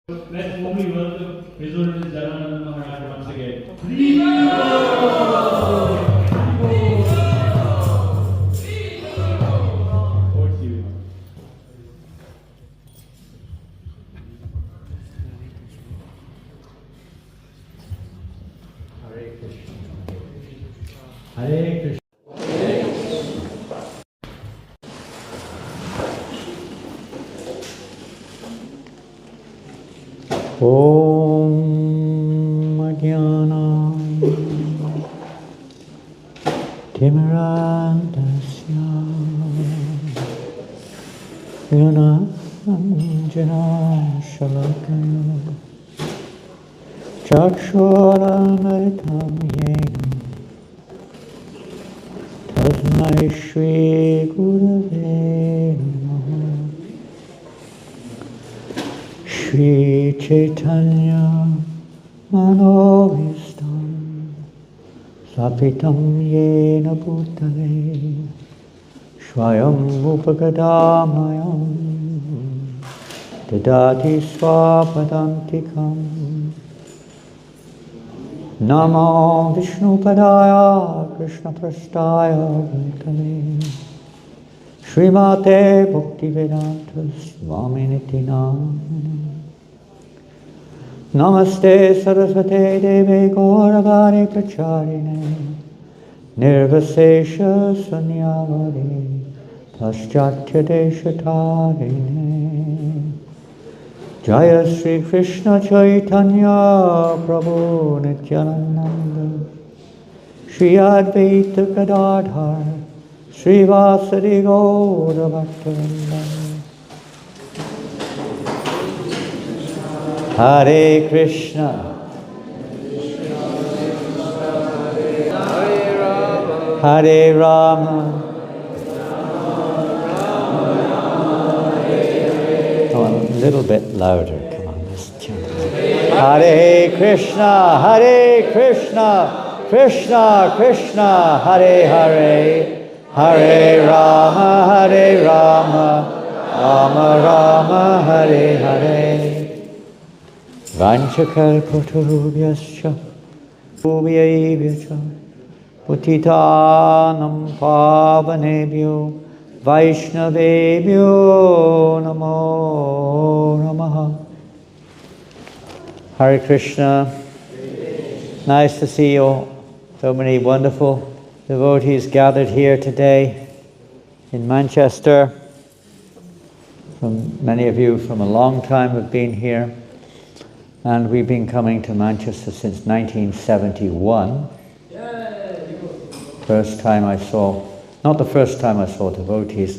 Let's warmly welcome His Holiness Dharma Maharaj once again. Over to you. Hare Krishna. Hare Krishna. Om Jnana Timirandasya Jnananjana Shalakaya Chakshuramritam Yena Tasmai Shri Gurave Namaha Shri Chaitanya Manovistam Sapitam Yena Bhutale Swayam Upagadamayam Dadati Swapadantikam Namo Vishnupadaya Krishna Prastaya Bhutale Srimate Bhaktivedanta Swaminiti Namane Namaste Saraswate Deve Gauravani Pracharine Nirvasesha Sanyavadi Paschatya Deshatarine Jaya Sri Krishna Chaitanya Prabhu Nityananda Shri Advaita Gadadhar Srivasadi Gaura Bhaktivinoda Hare Krishna Hare Rama Oh, a little bit louder, come on, let's chant. Hare Krishna, Krishna Krishna, Hare Hare Hare Rama, Rama Rama, Hare Hare. Vanchakalpatarubhyascha, ubhyayibhyacha, putitanam pavanebhyo, vaishnavebhyo namo namaha. Hare Krishna. Nice to see you. So many wonderful devotees gathered here today in Manchester. Many of you from a long time have been here, and we've been coming to Manchester since 1971. First time I saw, not the first time I saw devotees,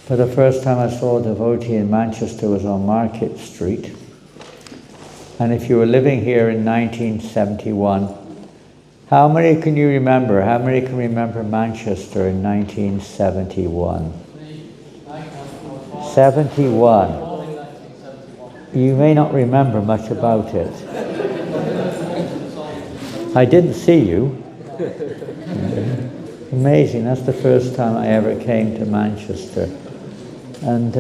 but the first time I saw a devotee in Manchester was on Market Street. And if you were living here in 1971, how many can you remember? How many can remember Manchester in 1971? 71. You may not remember much about it. I didn't see you. Amazing, that's the first time I ever came to Manchester. And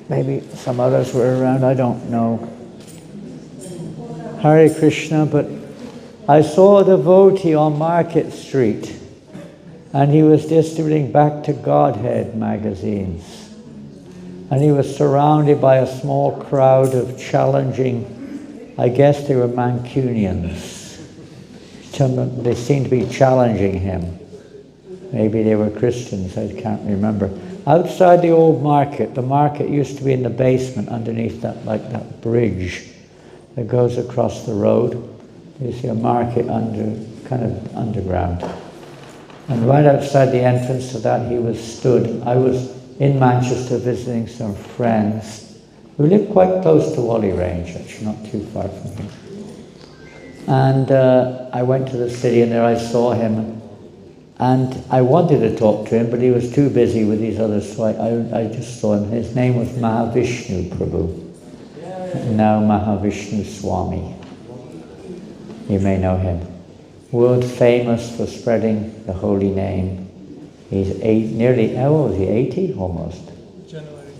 maybe some others were around, I don't know. Hare Krishna, but I saw a devotee on Market Street, and he was distributing Back to Godhead magazines. And he was surrounded by a small crowd of challenging, I guess they were Mancunians. They seemed to be challenging him. Maybe they were Christians, I can't remember. Outside the old market, the market used to be in the basement underneath that, like that bridge that goes across the road. You see a market kind of underground. And right outside the entrance to that he was stood. I was in Manchester visiting some friends who lived quite close to Whalley Range, actually not too far from here. And I went to the city and there I saw him. And I wanted to talk to him, but he was too busy with these others, so I just saw him. His name was Mahavishnu Prabhu, now Mahavishnu Swami. You may know him. World famous for spreading the holy name. He's nearly, how old is he, 80 almost? January.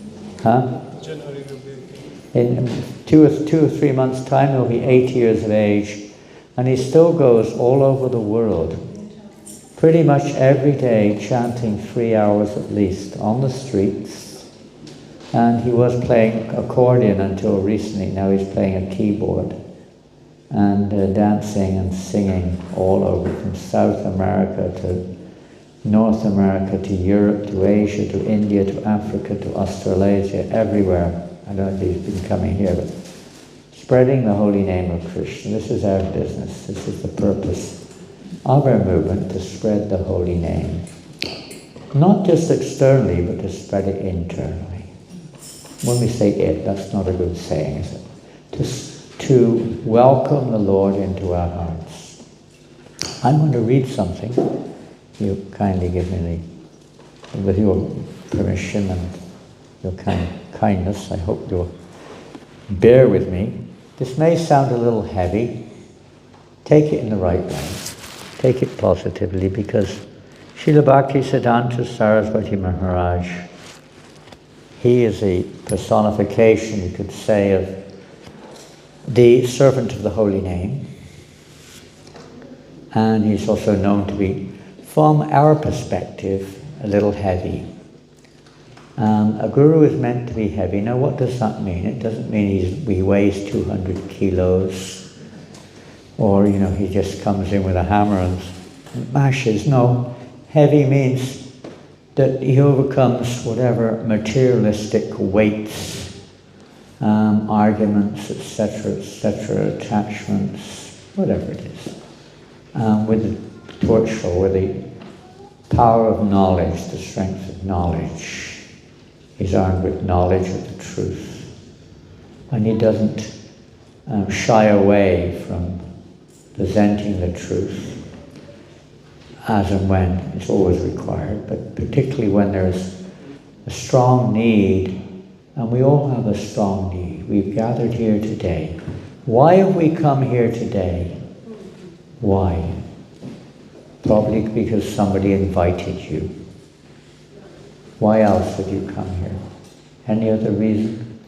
Huh? January will be 80. In two or 3 months' time, he'll be 80 years of age, and he still goes all over the world, pretty much every day, chanting 3 hours at least on the streets. And he was playing accordion until recently. Now he's playing a keyboard and dancing and singing all over, from South America to North America to Europe to Asia to India to Africa to Australasia, everywhere. I don't know if he's been coming here, but spreading the holy name of Krishna. This is our business. This is the purpose of our movement, to spread the holy name. Not just externally, but to spread it internally. When we say it, that's not a good saying, is it? To welcome the Lord into our hearts. I'm going to read something. You kindly give me with your permission and your kindness, I hope you'll bear with me. This may sound a little heavy. Take it in the right way. Take it positively, because Srila Bhaktisiddhanta Saraswati Maharaj, he is a personification, you could say, of the servant of the holy name. And he's also known to be, from our perspective, a little heavy. A guru is meant to be heavy. Now, what does that mean? It doesn't mean he weighs 200 kilos, or, he just comes in with a hammer and mashes. No, heavy means that he overcomes whatever materialistic weights, arguments, etc., attachments, whatever it is, with the torch, or with the power of knowledge, the strength of knowledge. He's armed with knowledge of the truth. And he doesn't shy away from presenting the truth as and when it's always required, but particularly when there's a strong need, and we all have a strong need. We've gathered here today. Why have we come here today? Why? Probably because somebody invited you. Why else would you come here? Any other reason?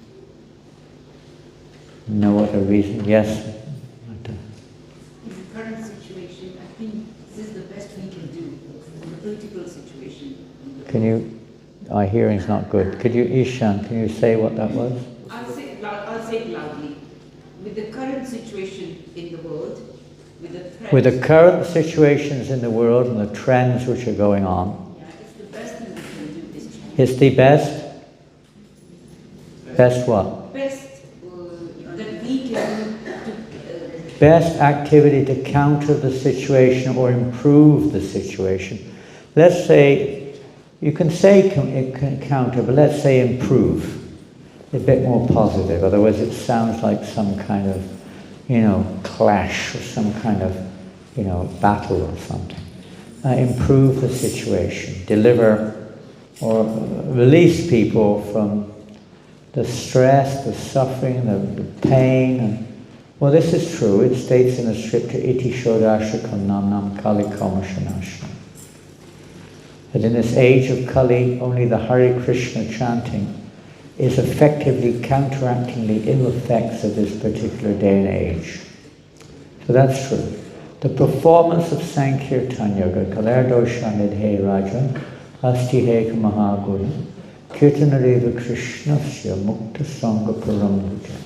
No other reason? Yes? In the current situation, I think this is the best we can do. In the political situation. Can you, our hearing's not good. Could you, Ishan, can you say what that was? I'll say it loudly. With the current situation in the world, with the threats, With the current situations in the world and the trends which are going on, it's the best thing we can do is change. it's the best? Best what? Best that we can do. Best activity to counter the situation or improve the situation. Let's say, you can say counter, but let's say improve. A bit more positive, otherwise it sounds like some kind of, clash or some kind of, battle or something. Improve the situation, deliver or release people from the stress, the suffering, the pain. And, well, this is true. It states in the scripture, Iti Shodashakam Nam Kali Kamashanashna. That in this age of Kali, only the Hare Krishna chanting is effectively counteracting the ill effects of this particular day and age. So that's true. The performance of Sankirtan Yoga, Kalardosha Nidhe Raja, Astiheka Mahaguru, Kirtanareva Krishnasya Mukta Sangha Paramdujat.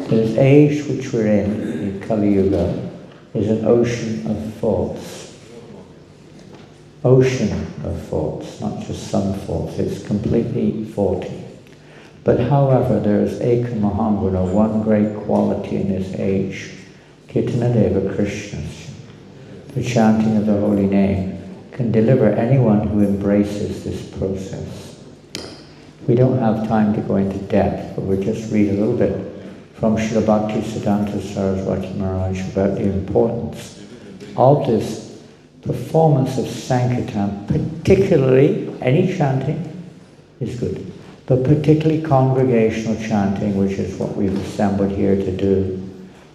This age which we're in, the Kali Yuga, is an ocean of faults. Ocean of faults, not just some faults, it's completely faulty. But however, there is Eka Mahanguna, one great quality in this age, Kirtanadeva Krishnas. The chanting of the holy name can deliver anyone who embraces this process. We don't have time to go into depth, but we'll just read a little bit from Srila Bhaktisiddhanta Saraswati Maharaj about the importance of this performance of Sankirtan, particularly any chanting is good, but particularly congregational chanting, which is what we've assembled here to do,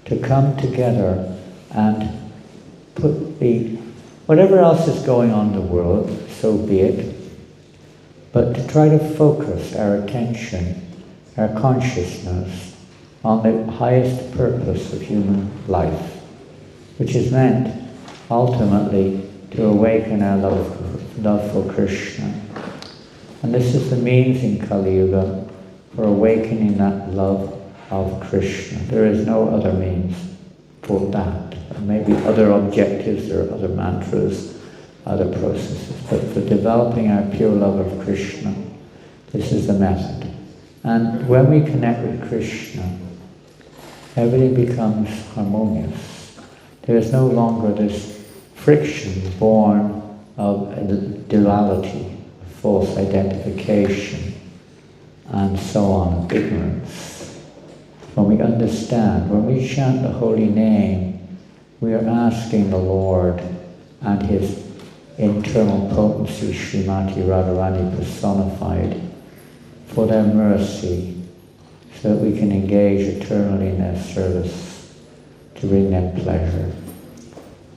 to come together and put whatever else is going on in the world, so be it, but to try to focus our attention, our consciousness on the highest purpose of human life, which is meant ultimately to awaken our love for Krishna. And this is the means in Kali Yuga for awakening that love of Krishna. There is no other means for that. There may be other objectives, there are other mantras, other processes, but for developing our pure love of Krishna, this is the method. And when we connect with Krishna, everything becomes harmonious. There is no longer this friction born of duality, false identification, and so on, ignorance. When we understand, when we chant the holy name, we are asking the Lord and His internal potency, Srimati Radharani personified, for their mercy, so that we can engage eternally in their service to bring them pleasure.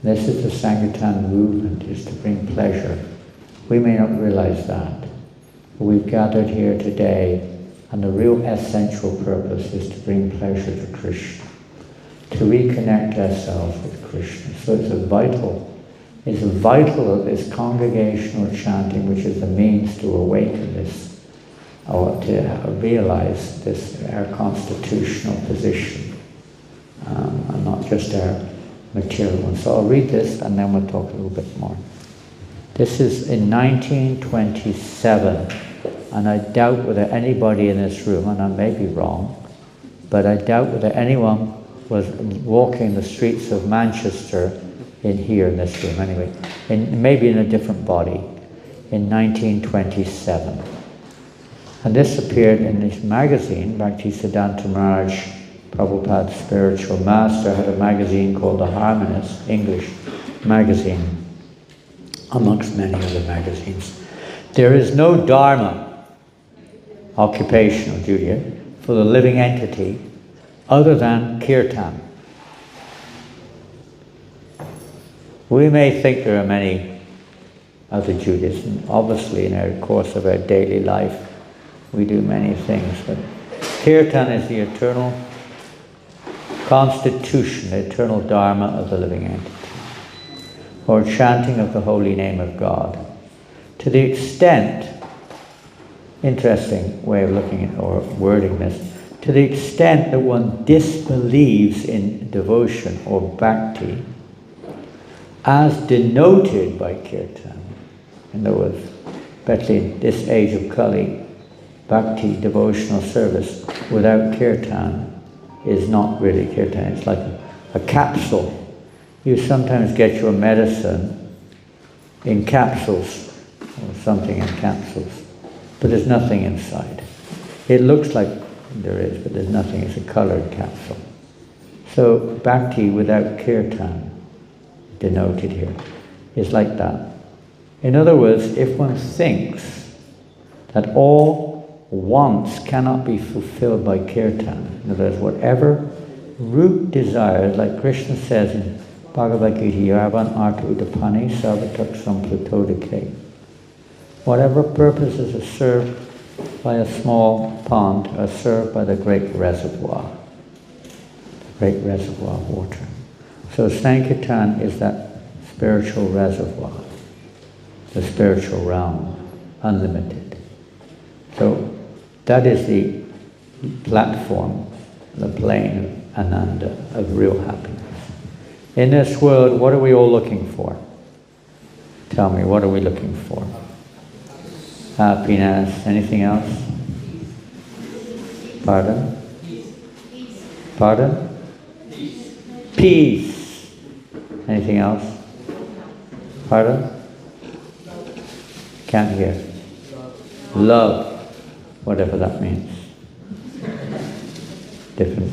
This is the Sankirtan movement, is to bring pleasure. We may not realize that, but we've gathered here today, and the real essential purpose is to bring pleasure to Krishna, to reconnect ourselves with Krishna. So it's vital of this congregational chanting, which is the means to awaken this, or to realize this, our constitutional position, and not just our material one. So I'll read this and then we'll talk a little bit more. This is in 1927, and I doubt whether anybody in this room, and I may be wrong, but I doubt whether anyone was walking the streets of Manchester in this room anyway, maybe in a different body, in 1927. And this appeared in this magazine. Bhaktisiddhanta Maharaj, Prabhupada's spiritual master, had a magazine called The Harmonist, English magazine, amongst many other magazines. There is no Dharma, occupational duty, for the living entity other than Kirtan. We may think there are many other duties, and obviously in our course of our daily life we do many things, but Kirtan is the eternal constitution, the eternal Dharma of the living entity, or chanting of the holy name of God. To the extent, interesting way of looking at or wording this, to the extent that one disbelieves in devotion or bhakti as denoted by Kirtan, in other words, especially in this age of Kali, bhakti, devotional service, without Kirtan is not really Kirtan. It's like a capsule. You sometimes get your medicine in capsules, or something in capsules, but there's nothing inside. It looks like there is, but there's nothing. It's a colored capsule. So bhakti without Kirtan, denoted here, is like that. In other words, if one thinks that all wants cannot be fulfilled by Kirtan, in other words, whatever root desires, like Krishna says in Bhagavad Gita, Yarvan Arta Udapani Sarvatak Samplutodike, whatever purposes are served by a small pond are served by the great reservoir of water. So Sankirtan is that spiritual reservoir, the spiritual realm, unlimited. So that is the platform, the plane of Ananda, of real happiness. In this world, what are we all looking for? Tell me, what are we looking for? Happiness. Anything else? Pardon? Pardon? Peace. Anything else? Pardon? Can't hear. Love. Whatever that means. Different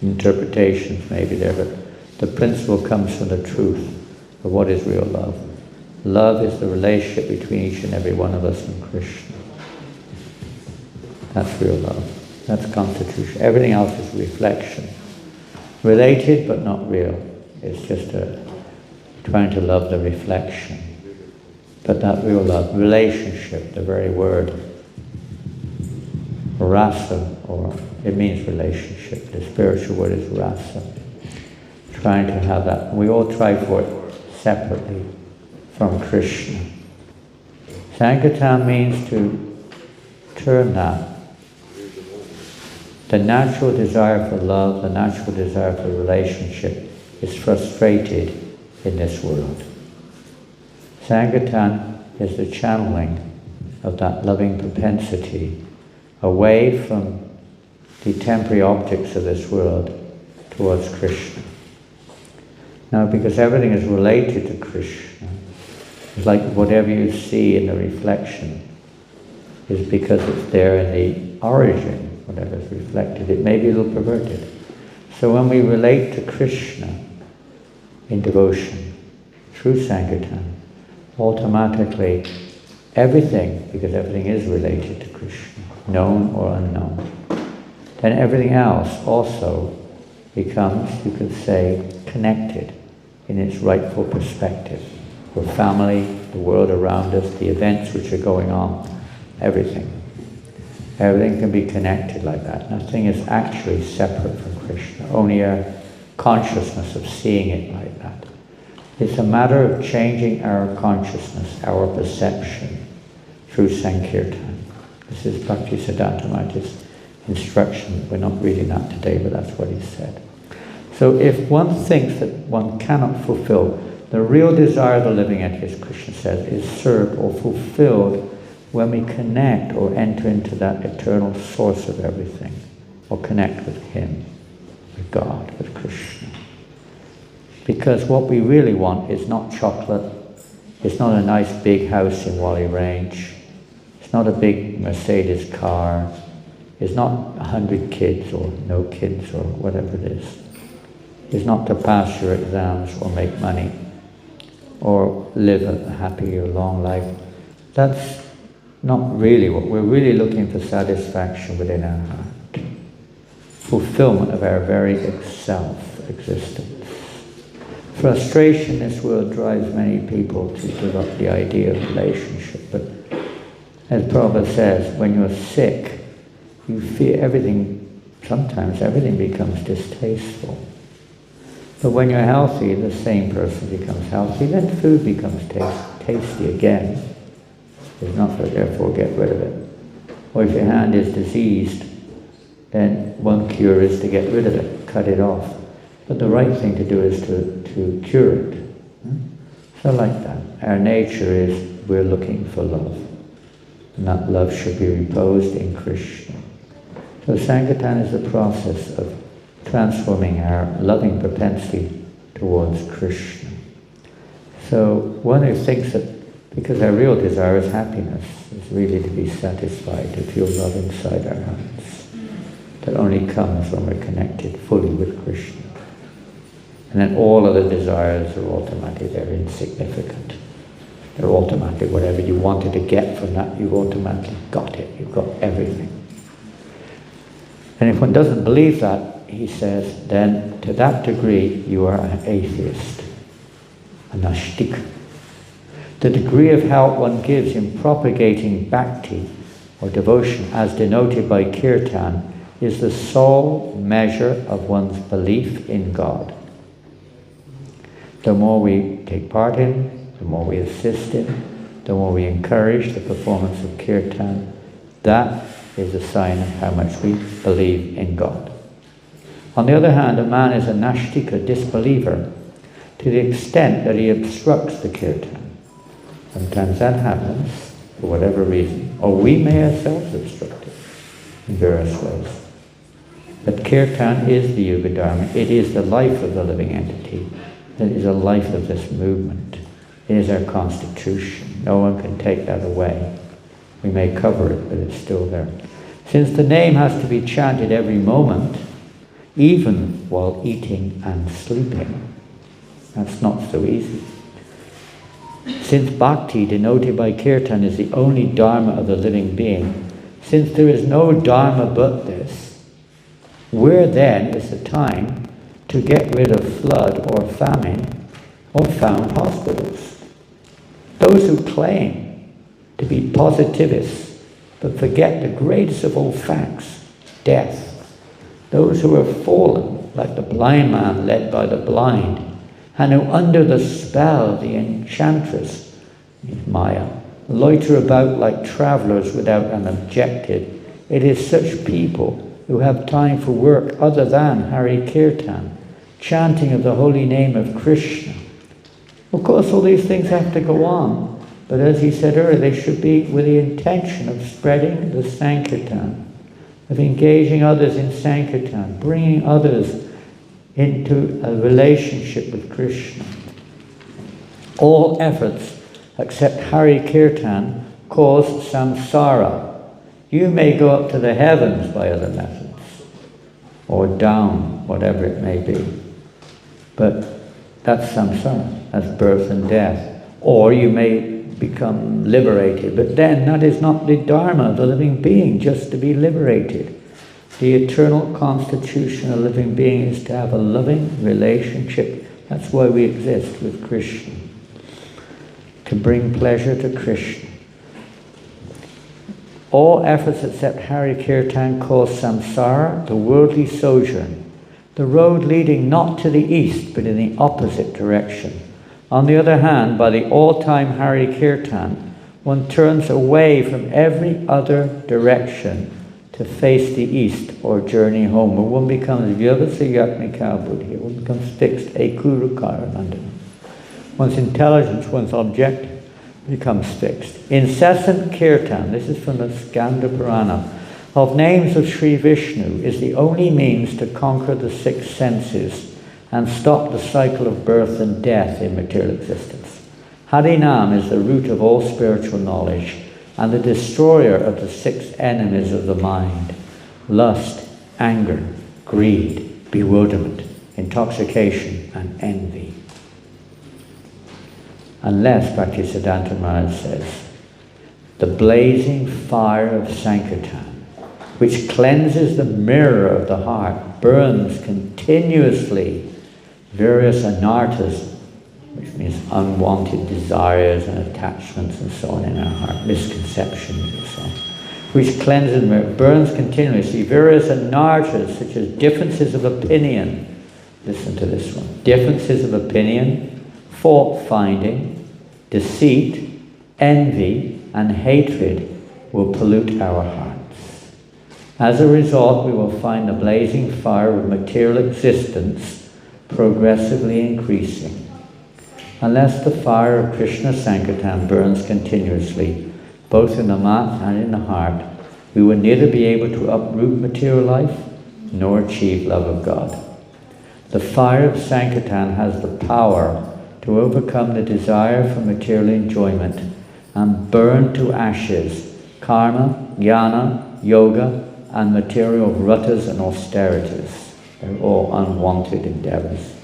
interpretations may be there, but the principle comes from the truth of what is real love. Love is the relationship between each and every one of us and Krishna. That's real love. That's constitution. Everything else is reflection. Related but not real. It's just trying to love the reflection. But that real love, relationship, the very word rasa, or it means relationship. The spiritual word is rasa. Trying to have that. We all try for it separately from Krishna. Sankirtan means to turn that. The natural desire for love, the natural desire for relationship is frustrated in this world. Sankirtan is the channeling of that loving propensity away from the temporary objects of this world towards Krishna. Now, because everything is related to Krishna, it's like whatever you see in the reflection is because it's there in the origin, whatever is reflected. It may be a little perverted. So when we relate to Krishna in devotion, through Sankirtan, automatically everything, because everything is related to Krishna, known or unknown, then everything else also becomes, you could say, connected in its rightful perspective. Your family, the world around us, the events which are going on, everything. Everything can be connected like that. Nothing is actually separate from Krishna, only a consciousness of seeing it like that. It's a matter of changing our consciousness, our perception, through Sankirtan. This is Bhaktisiddhanta Maharaj's instruction. We're not reading that today, but that's what he said. So if one thinks that one cannot fulfill the real desire of the living entity, as Krishna says, is served or fulfilled when we connect or enter into that eternal source of everything, or connect with Him, with God, with Krishna. Because what we really want is not chocolate, it's not a nice big house in Wally Range, it's not a big Mercedes car, it's not 100 kids or no kids or whatever it is. It's not to pass your exams or make money or live a happy or long life. That's not really what we're really looking for. Satisfaction within our heart, fulfillment of our very self-existence. Frustration in this world drives many people to give up the idea of relationship, but as Prabhupada says, when you're sick, you feel everything, sometimes everything becomes distasteful. But when you're healthy, the same person becomes healthy, then food becomes tasty again. It's not that therefore get rid of it. Or if your hand is diseased, then one cure is to get rid of it, cut it off. But the right thing to do is to cure it. So like that. Our nature is we're looking for love. And that love should be reposed in Krishna. So Sankirtan is the process of transforming our loving propensity towards Krishna. So one who thinks that because our real desire is happiness, is really to be satisfied, to feel love inside our hearts, that only comes when we're connected fully with Krishna. And then all other desires are automatic, they're insignificant. They're automatic, whatever you wanted to get from that, you've automatically got it, you've got everything. And if one doesn't believe that, he says, then to that degree you are an atheist, a nashtik. The degree of help one gives in propagating bhakti, or devotion, as denoted by Kirtan, is the sole measure of one's belief in God. The more we take part in, the more we assist in, the more we encourage the performance of Kirtan, that is a sign of how much we believe in God. On the other hand, a man is a nashtika, disbeliever, to the extent that he obstructs the Kirtan. Sometimes that happens, for whatever reason, or we may ourselves obstruct it in various ways. But Kirtan is the Yuga Dharma, it is the life of the living entity, it is the life of this movement, it is our constitution. No one can take that away. We may cover it, but it's still there. Since the name has to be chanted every moment, even while eating and sleeping, that's not so easy. Since bhakti, denoted by Kirtan, is the only dharma of the living being, since there is no dharma but this, where then is the time to get rid of flood or famine or found hospitals? Those who claim to be positivists but forget the greatest of all facts, death. Those who have fallen, like the blind man led by the blind, and who under the spell of the enchantress, Maya, loiter about like travellers without an objective. It is such people who have time for work other than Hari Kirtan, chanting of the holy name of Krishna. Of course, all these things have to go on, but as he said earlier, they should be with the intention of spreading the Sankirtan, of engaging others in Sankirtan, bringing others into a relationship with Krishna. All efforts except Hari Kirtan cause samsara. You may go up to the heavens by other methods, or down, whatever it may be. But that's samsara, that's birth and death. Or you may become liberated, but then that is not the Dharma of the living being, just to be liberated. The eternal constitution of a living being is to have a loving relationship. That's why we exist with Krishna. To bring pleasure to Krishna. All efforts except Hari Kirtan cause samsara, the worldly sojourn, the road leading not to the east but in the opposite direction. On the other hand, by the all-time Hari Kirtan, one turns away from every other direction to face the east or journey home. Where one becomes Vyavasayatmika buddhi, one becomes fixed, ekurukarananda. One's intelligence, one's object becomes fixed. Incessant kirtan, this is from the Skanda Purana, of names of Sri Vishnu is the only means to conquer the six senses and stop the cycle of birth and death in material existence. Harinam is the root of all spiritual knowledge and the destroyer of the six enemies of the mind: lust, anger, greed, bewilderment, intoxication, and envy. Unless, Bhaktisiddhanta Maharaj says, the blazing fire of Sankirtan, which cleanses the mirror of the heart, burns continuously various anarthas, which means unwanted desires and attachments and so on in our heart, misconceptions and so on, which cleanses the mirror, burns continuously various anarthas, such as differences of opinion. Listen to this one. Differences of opinion, fault-finding, deceit, envy, and hatred will pollute our hearts. As a result, we will find the blazing fire of material existence progressively increasing. Unless the fire of Krishna Sankirtan burns continuously, both in the mat and in the heart, we will neither be able to uproot material life nor achieve love of God. The fire of Sankirtan has the power to overcome the desire for material enjoyment and burn to ashes karma, jnana, yoga, and material vratas and austerities. They're all unwanted endeavors.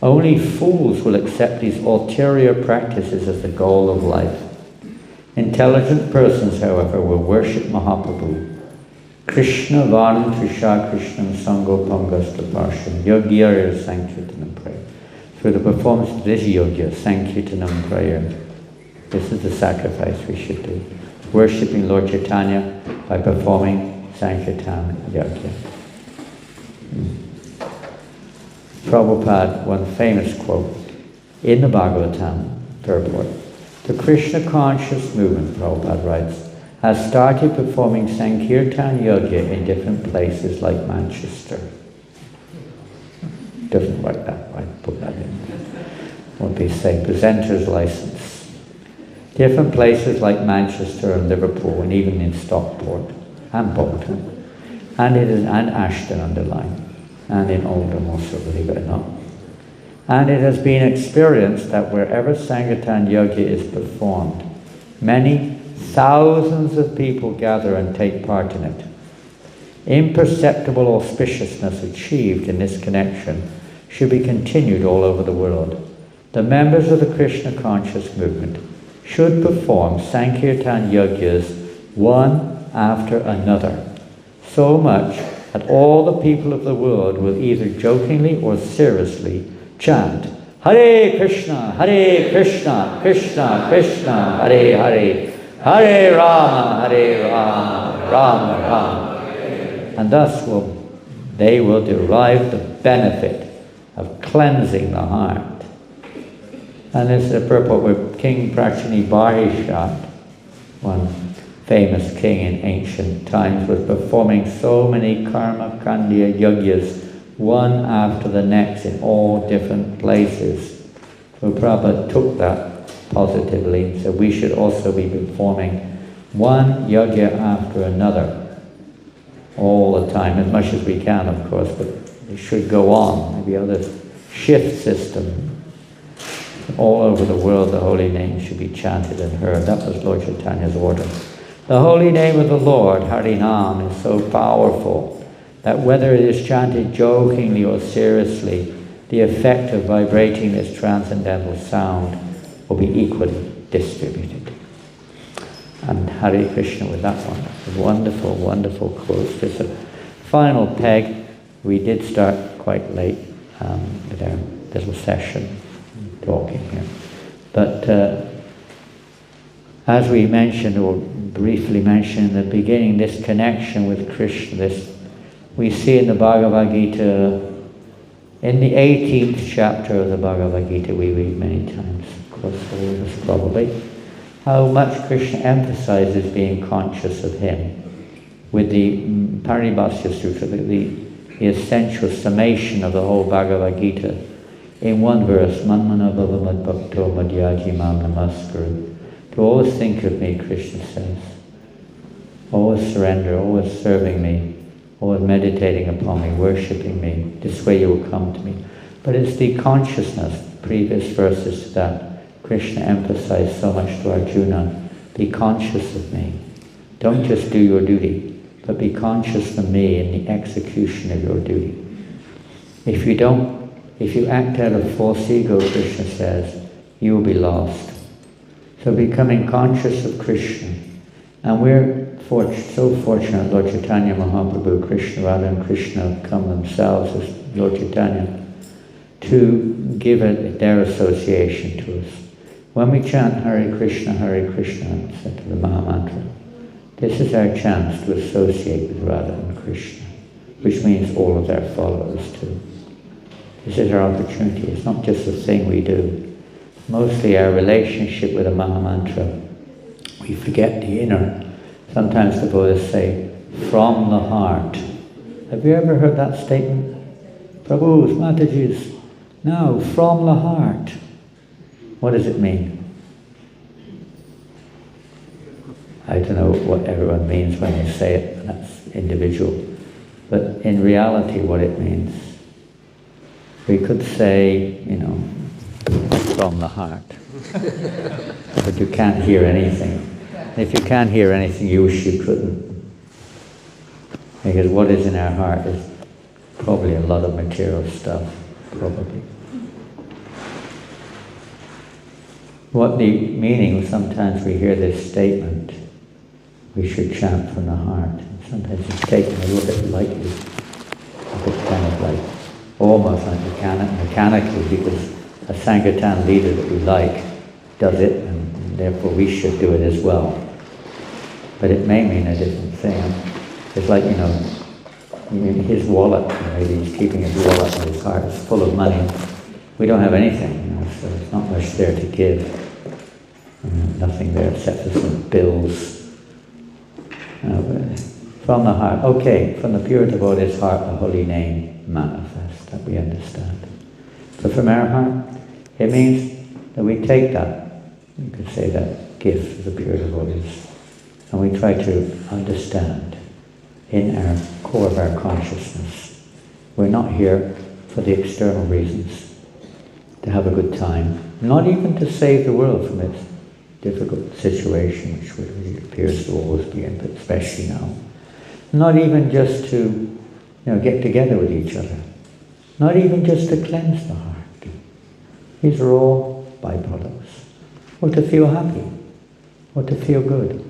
Only fools will accept these ulterior practices as the goal of life. Intelligent persons, however, will worship Mahaprabhu. Krishna Varnam Trisha Krishnam Sango Pangasta Parsham Yogyarya Sankirtanam prayer. Through the performance of this yogya, Sankirtanam prayer, this is the sacrifice we should do. Worshipping Lord Chaitanya by performing Sankirtan yogya. Prabhupada, one famous quote in the Bhagavatam purport. The Krishna conscious movement, Prabhupada writes, has started performing Sankirtan Yogya in different places like Manchester. Doesn't work that way, put that in. Won't be say presenter's license. Different places like Manchester and Liverpool and even in Stockport and Bolton. And Ashton underlined. And in Oldham also, believe it or not. And it has been experienced that wherever Sankirtan Yogya is performed, many thousands of people gather and take part in it. Imperceptible auspiciousness achieved in this connection should be continued all over the world. The members of the Krishna conscious movement should perform Sankirtan Yogyas one after another, so much that all the people of the world will either jokingly or seriously chant Hare Krishna, Krishna Krishna, Hare Hare, Hare Rama, Hare Rama, Rama Rama. And thus they will derive the benefit of cleansing the heart. And this is the purport where King Prachini Bahishat, one famous king in ancient times, was performing so many karma kandya yagyas, one after the next in all different places. So Prabhupada took that positively, so we should also be performing one yajna after another all the time, as much as we can, of course, but it should go on. Maybe other shift system. All over the world, the holy name should be chanted and heard. That was Lord Chaitanya's order. The holy name of the Lord, Harinam, is so powerful that whether it is chanted jokingly or seriously, the effect of vibrating this transcendental sound will be equally distributed. And Hare Krishna with that one. Wonderful, wonderful quotes. Just a final peg. We did start quite late with our little session talking here. But as we mentioned, or briefly mentioned in the beginning, this connection with Krishna, we see in the Bhagavad Gita, in the 18th chapter of the Bhagavad Gita, we read many times, of course, all of us probably, how much Krishna emphasizes being conscious of him. With the Paribhasya Sutra, the essential summation of the whole Bhagavad Gita, in one verse, Manmana Bhava Madbhakto Madhyaji Mam Namaskaru. To always think of me, Krishna says. Always surrender, always serving me, always meditating upon me, worshipping me. This way you will come to me. But it's the consciousness, previous verses to that, Krishna emphasized so much to Arjuna. Be conscious of me. Don't just do your duty, but be conscious of me in the execution of your duty. If you act out of false ego, Krishna says, you will be lost. So becoming conscious of Krishna. And we're so fortunate, Lord Chaitanya Mahaprabhu, Krishna Radha and Krishna have come themselves as Lord Chaitanya to give their association to us. When we chant Hare Krishna, said to the Mahamantra, this is our chance to associate with Radha and Krishna, which means all of their followers too. This is our opportunity. It's not just a thing we do. Mostly our relationship with the Mahamantra, we forget the inner. Sometimes the Buddhists say, from the heart. Have you ever heard that statement? Prabhus, Matajis, no, from the heart. What does it mean? I don't know what everyone means when they say it, that's individual. But in reality, what it means, we could say, from the heart. But you can't hear anything. If you can't hear anything, you wish you couldn't. Because what is in our heart is probably a lot of material stuff, probably. What the meaning, sometimes we hear this statement, we should chant from the heart. Sometimes it's taken a little bit lightly, a bit kind of like, almost like mechanically, because a Sankirtan leader that we like does it, and therefore we should do it as well. But it may mean a different thing. It's like, his wallet, maybe he's keeping his wallet in his heart, it's full of money. We don't have anything, so there's not much there to give. Nothing there except for some bills. From the heart, okay, from the pure devotee's heart, the holy name manifests, that we understand. So from our heart, it means that we take that, you could say that gift of the pure devotees, and we try to understand in our core of our consciousness. We're not here for the external reasons, to have a good time, not even to save the world from its difficult situation, which really appears to always be in, but especially now. Not even just to get together with each other. Not even just to cleanse the heart. These are all byproducts. Or to feel happy. Or to feel good.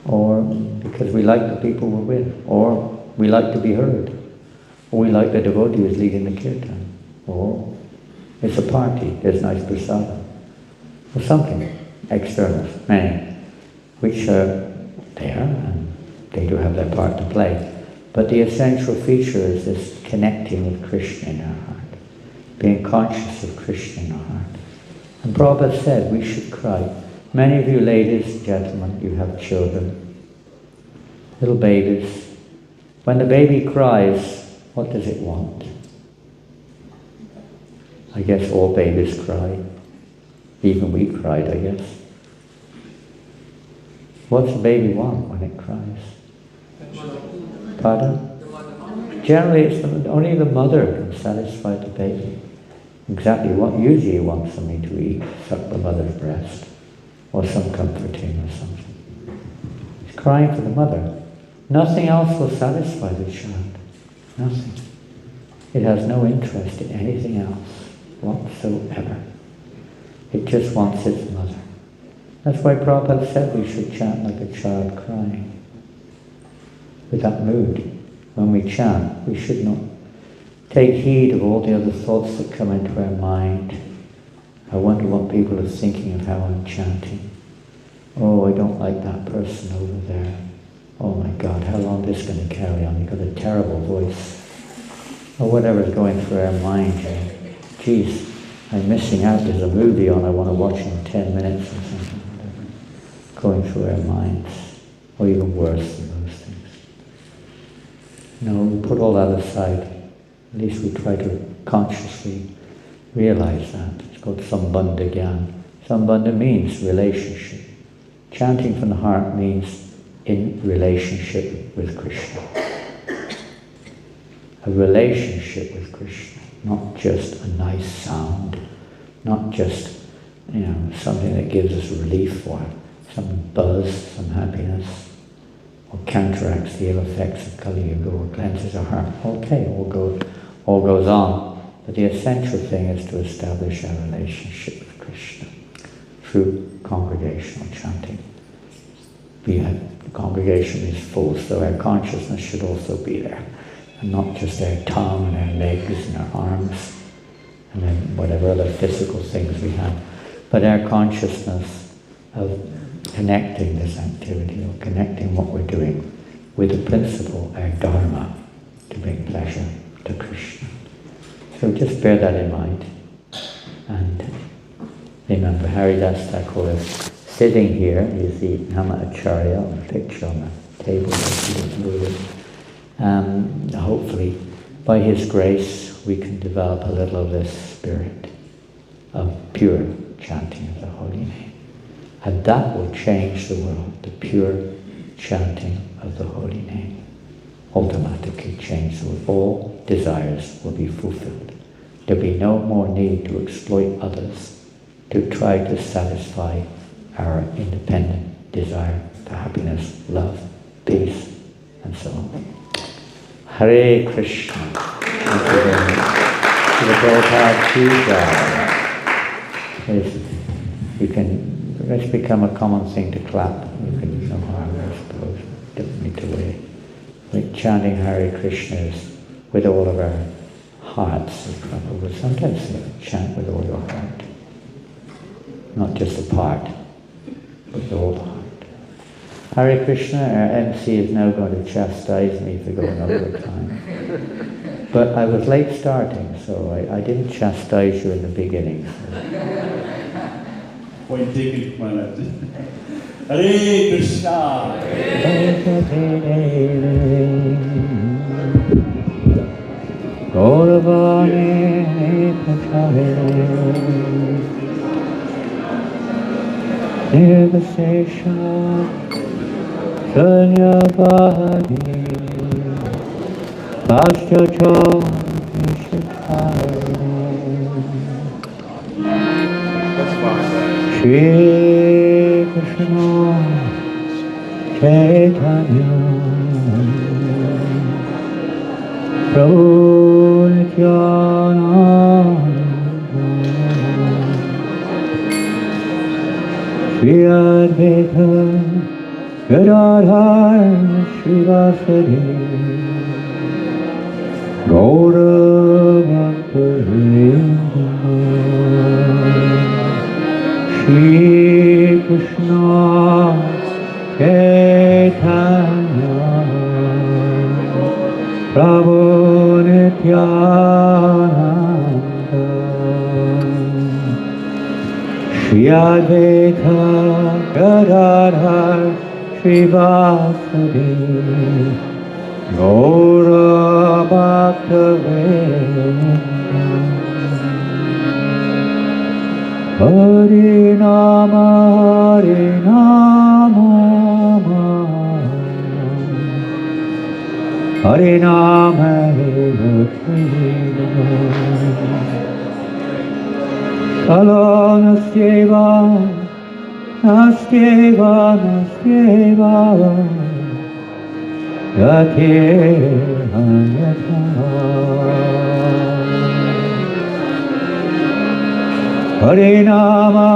Or because we like the people we're with. Or we like to be heard. Or we like the devotee who's leading the kirtan. Or it's a party, there's nice prasada. Or something. externals, many, which are there, and they do have their part to play. But the essential feature is this connecting with Krishna in our heart, being conscious of Krishna in our heart. And Prabhupada said we should cry. Many of you ladies and gentlemen, you have children, little babies. When the baby cries, what does it want? I guess all babies cry. Even we cried, I guess. What's the baby want when it cries? Pardon? Generally, it's only the mother can satisfy the baby. Exactly what usually wants something to eat, suck the mother's breast, or some comforting or something. It's crying for the mother. Nothing else will satisfy the child. Nothing. It has no interest in anything else whatsoever. It just wants its mother. That's why Prabhupada said we should chant like a child crying. With that mood. When we chant, we should not take heed of all the other thoughts that come into our mind. I wonder what people are thinking of how I'm chanting. Oh, I don't like that person over there. Oh my God, how long is this going to carry on? You've got a terrible voice. Or whatever's going through our mind. Geez, I'm missing out. There's a movie on I want to watch in 10 minutes or something. Whatever. Going through our minds. Or even worse than those things. No, we put all that aside. At least we try to consciously realize that. It's called Sambandha Gyan. Sambandha means relationship. Chanting from the heart means in relationship with Krishna. A relationship with Krishna, not just a nice sound, not just, something that gives us relief or some buzz, some happiness, or counteracts the ill effects of Kali Yuga or cleanses our heart. Okay, all goes on. But the essential thing is to establish our relationship with Krishna through congregational chanting. The congregation is full, so our consciousness should also be there. And not just our tongue and our legs and our arms and then whatever other physical things we have, but our consciousness of connecting this activity or connecting what we're doing with the principle, our Dharma, to bring pleasure to Krishna. So just bear that in mind. And remember, Haridas Thakur is sitting here. You see Nama Acharya on the picture on the table. Hopefully, by his grace, we can develop a little of this spirit of pure chanting of the holy name. And that will change the world, the pure chanting of the holy name. Automatically change the world. All desires will be fulfilled. There'll be no more need to exploit others, to try to satisfy our independent desire for happiness, love, peace, and so on. Hare Krishna. Thank you very much. To the Prabhupada Ki Jai. Let's become a common thing to clap. You can no harm, I suppose. Don't need to wait. Like chanting Hare Krishna is with all of our hearts. But sometimes chant with all your heart. Not just a part, but with all the heart. Hare Krishna, our MC is now going to chastise me for going over time. But I was late starting, so I didn't chastise you in the beginning. Point taken, Maharaj. Hare Krishna! Gauravani Nirvasesha Sanyavadi Bhastyacho Nishitari Shri Krishna Chaitanya Prabhu Nityananda Shri Advaita Gadadhar Srivasadi Gaura Bhakta Shri Nityananda Shri Advaita Gadadhar Srivasadi Gaura Bhaktavedanta Harinama Harinama Harinama Alo Nastyeva Nastyeva Nastyeva Yathehayata Harinama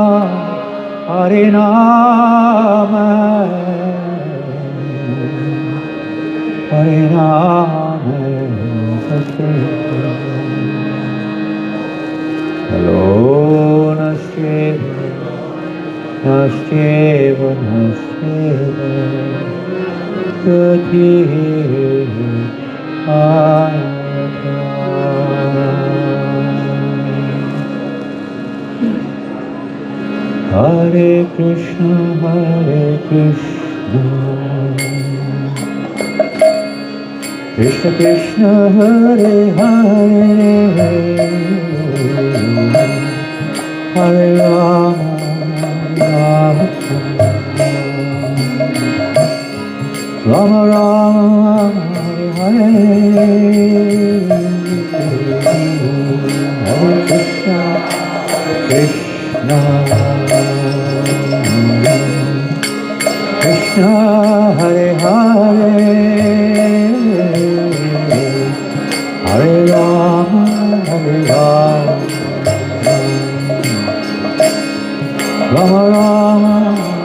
Harinama Harinama Hello Nastyeva Nastyeva Nastyeva Yathehayata Hare Krishna, Krishna Krishna, Hare Hare, Hare Rama, Rama Rama, Rama Hare Hare, Hare Krishna, Krishna Krishna Hare Hare Hare Rama Rama Rama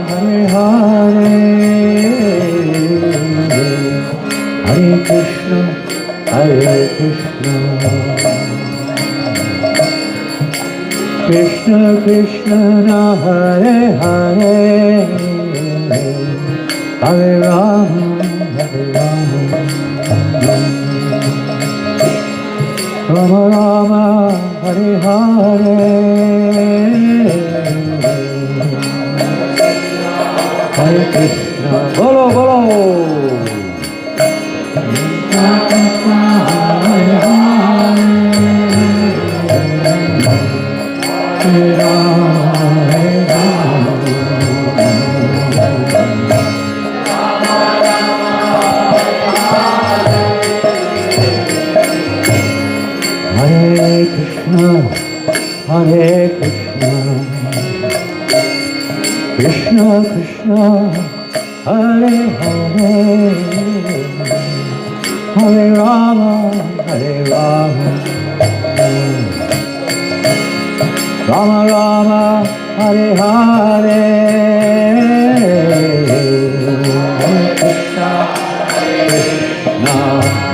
Hare Hare Hare Krishna Krishna Krishna Hare Hare Hare Rama Rama Rama Hare Hare Hare Krishna Bolo Bolo Hare Krishna, Hare Krishna, Krishna Krishna, Hare Hare, Hare Rama, Rama Rama, Hare Hare, Hare Krishna, Krishna,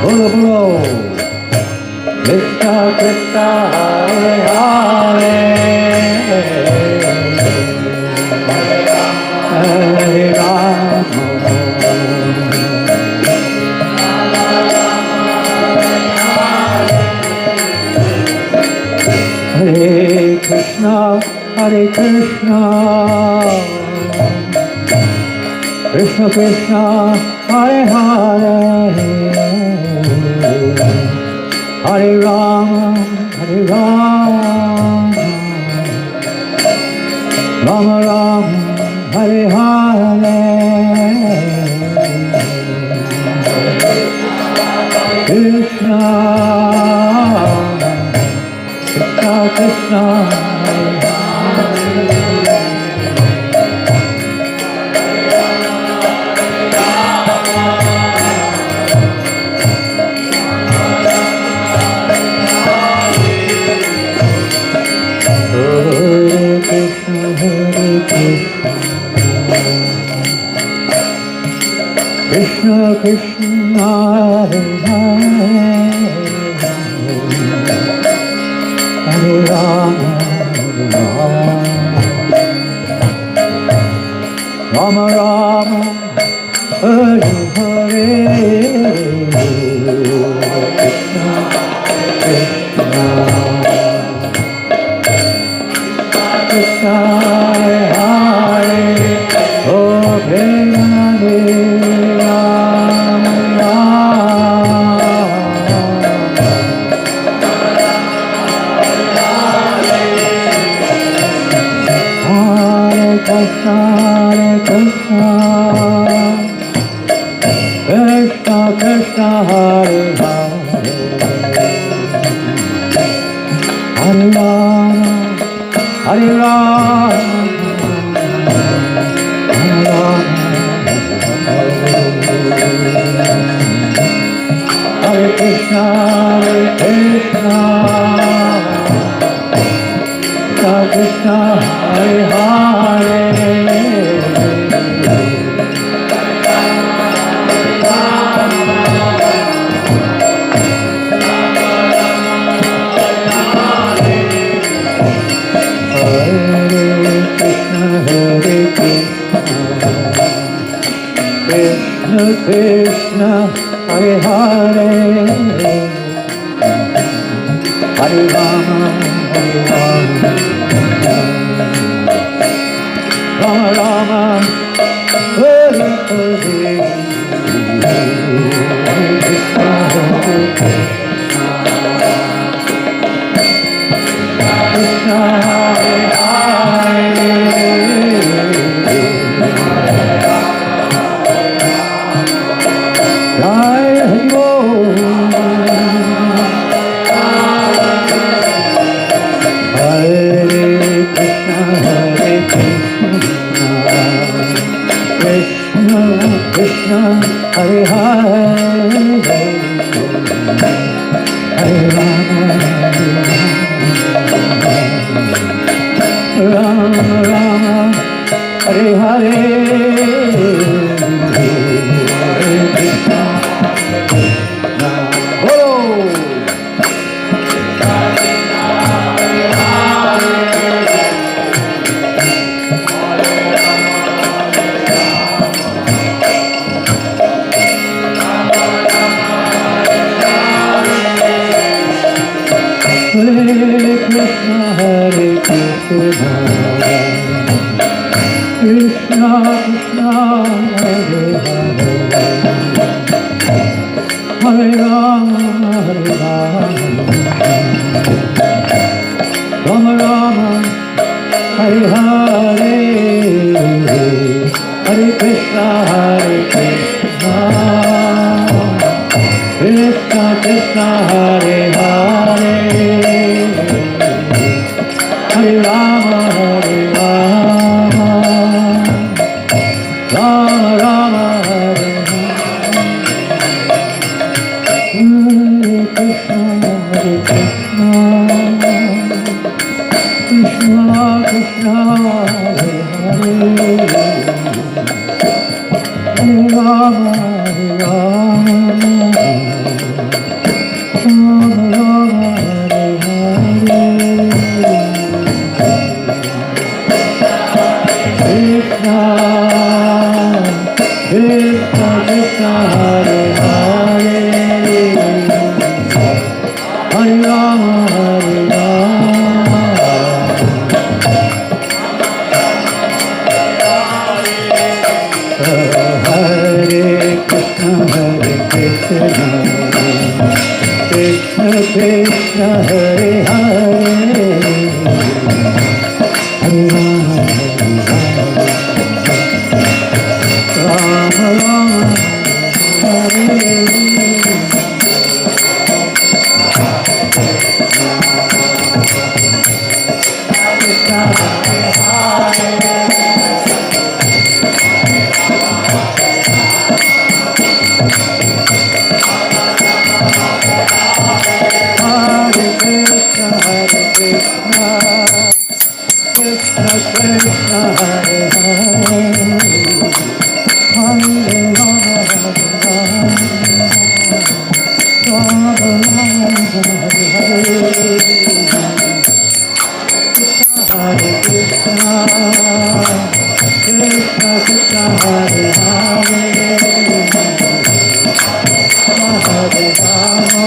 Bolo Bolo. Krishna Krishna Hare Hare Hare Rama Hare Krishna Hare Krishna Krishna Krishna Hare Hare Hare Rama, Rama Rama, Hare Hare, Krishna, Krishna Krishna, Krishna Krishna Hare Hare Rama Rama Rama Hare Hare Krishna Krishna Hare Hare, oh Krishna Krishna Krishna Krishna Hare Hare, Hare Rama Hare Rama, Hare Rama, Hare Krishna Krishna Krishna Hare Hare. Krishna Krishna Hare Hare, Hare Rama Hare Rama, Rama Rama Hare Hare, Hare Krishna Hare Krishna Hare Hare. Krishna Hare Hare, Hare Rama Rama Rama Hare Hare, Hare Krishna. Hare Krishna, Krishna Krishna Hare Hare, Hare Rama Hare Rama, Rama Rama Hare Hare, Hare Krishna Krishna Krishna Hare Hare, Hare Rama Hare Rama, Rama Rama Hare Hare, Hare Krishna Krishna Krishna Hare Hare, Hare Rama Hare Rama, Rama Rama Hare Hare. Krishna Krishna Hare Hare, Hare Rama Hare Rama, Hare Krishna Krishna Krishna Hare Hare, Hare Rama Rama Rama Hare Krishna Hare Hare, Hare Krishna Krishna Krishna Hare Hare, Hare Rama Hare Rama, Rama Rama Hare Hare, Hare Krishna Krishna Krishna Hare Hare, Hare Rama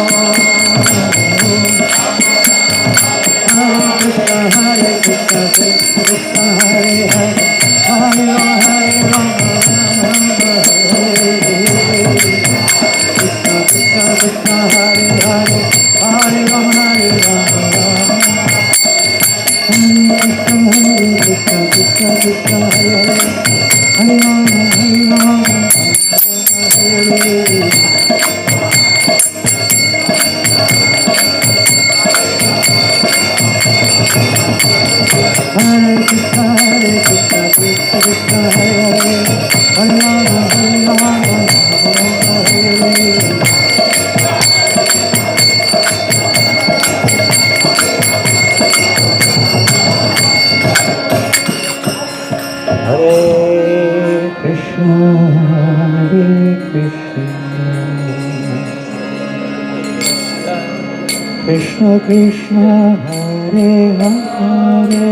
Krishna Krishna Hare Hare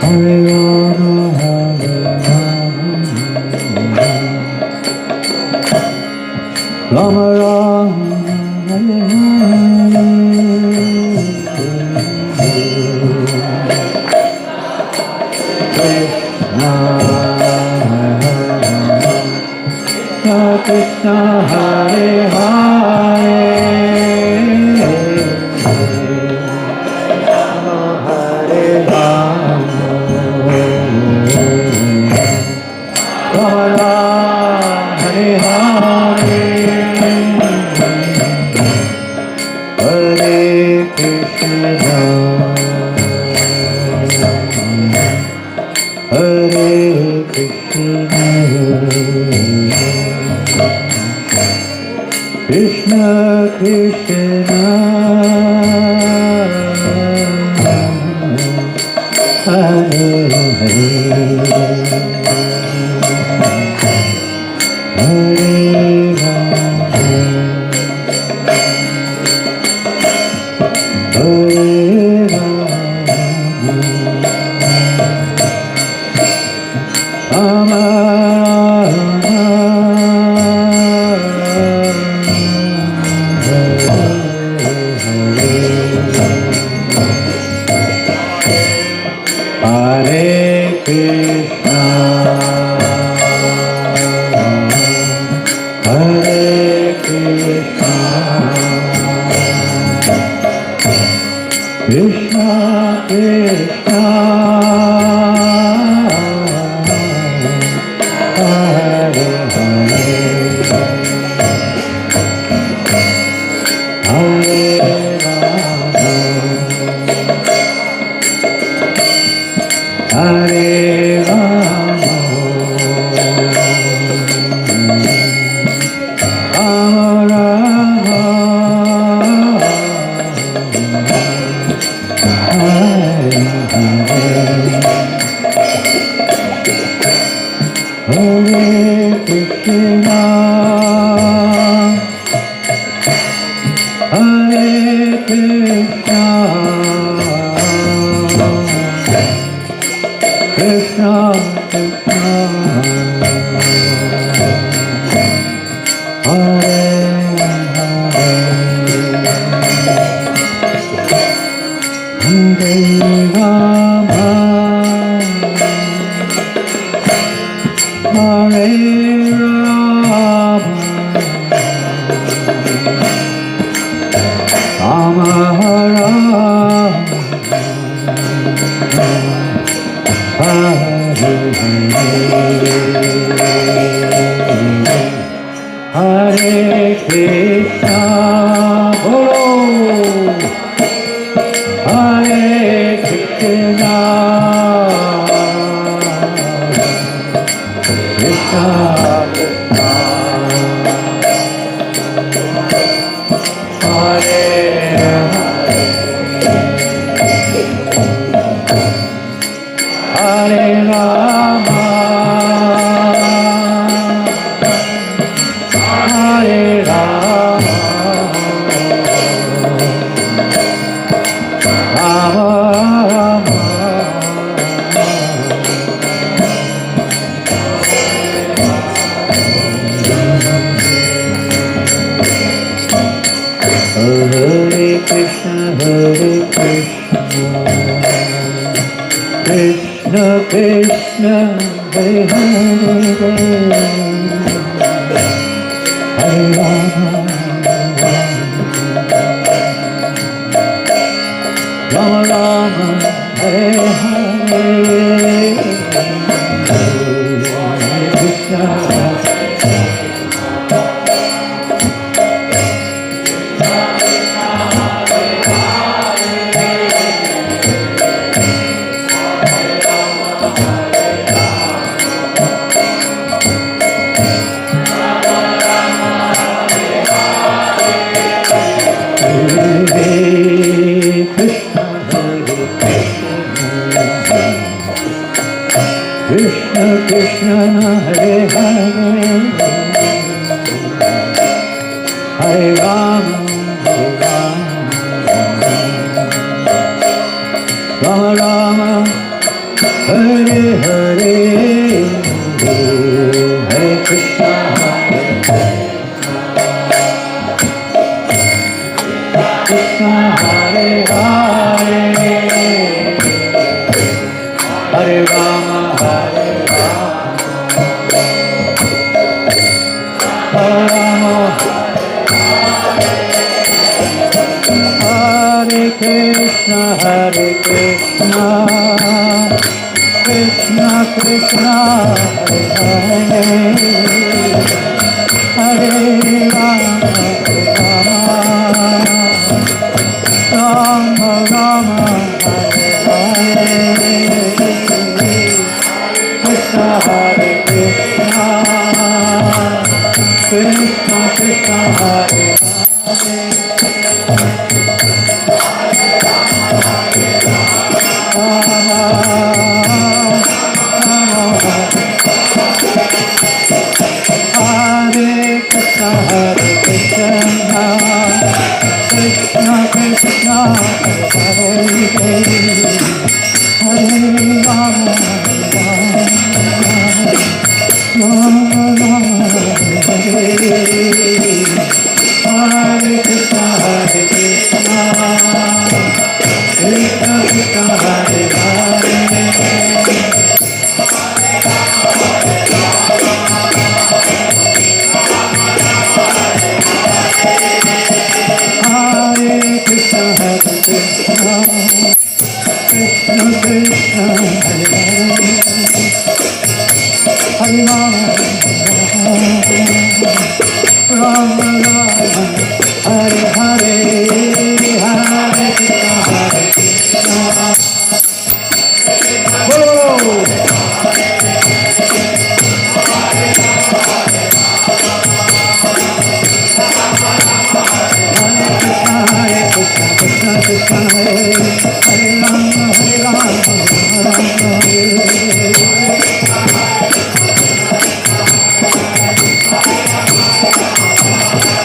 Hare Rama Hare Rama Rama Hare Hare Krishna Hare Hare Hare Rama Rama Hare Hare Hare Krishna Hare Krishna Krishna Krishna Hare Hare Hare Hare Krishna, Krishna Krishna, Hare Hare, Hare Rama, Rama Rama, Hare Hare, Hare Krishna. Krishna Krishna Hare Hare, Hare Rama, Rama Rama, Hare Hare, Hare Krishna, Krishna Hare Hare, Hare Rama, Hare Krishna, Hare Krishna, Krishna Krishna, Hare Hare, Hare Rama, Rama Rama, Hare Hare, Krishna Hare Krishna, Krishna Krishna, Hare Hare. Krishna Krishna, Hare Hare, Hare Rama, Rama Rama, Hare Krishna, Hare Krishna, Krishna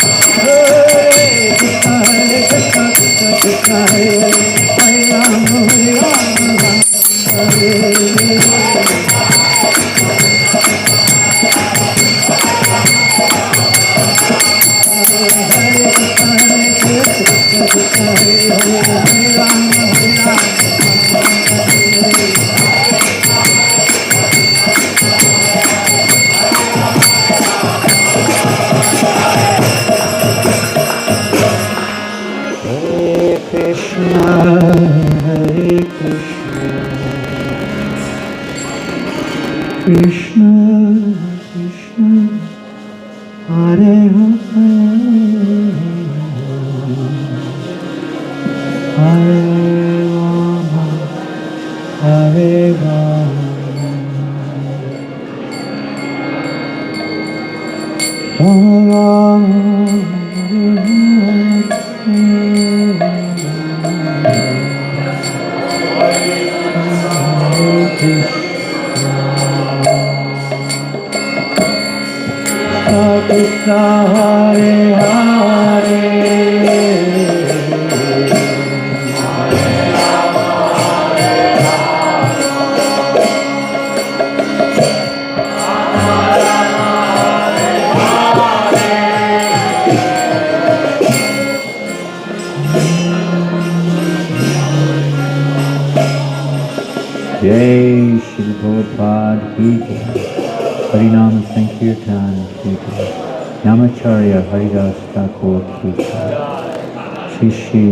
Krishna, Hare Hare. Krishna Krishna, Hare Hare, Hare Rama, Hare Rama, Rama Krishna Hare Hare, Jai Shri Prabhupada Ki Jai. Harinam Sankirtan Ki Jai. Namacharya Haridas Thakur Ki Jai. Shri Shri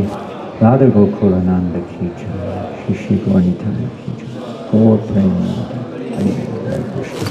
Radha Gokulananda Ki Jai. Shri Shri Gaurnitaya Ki Jai. Gaur Premananda. Hare Krishna.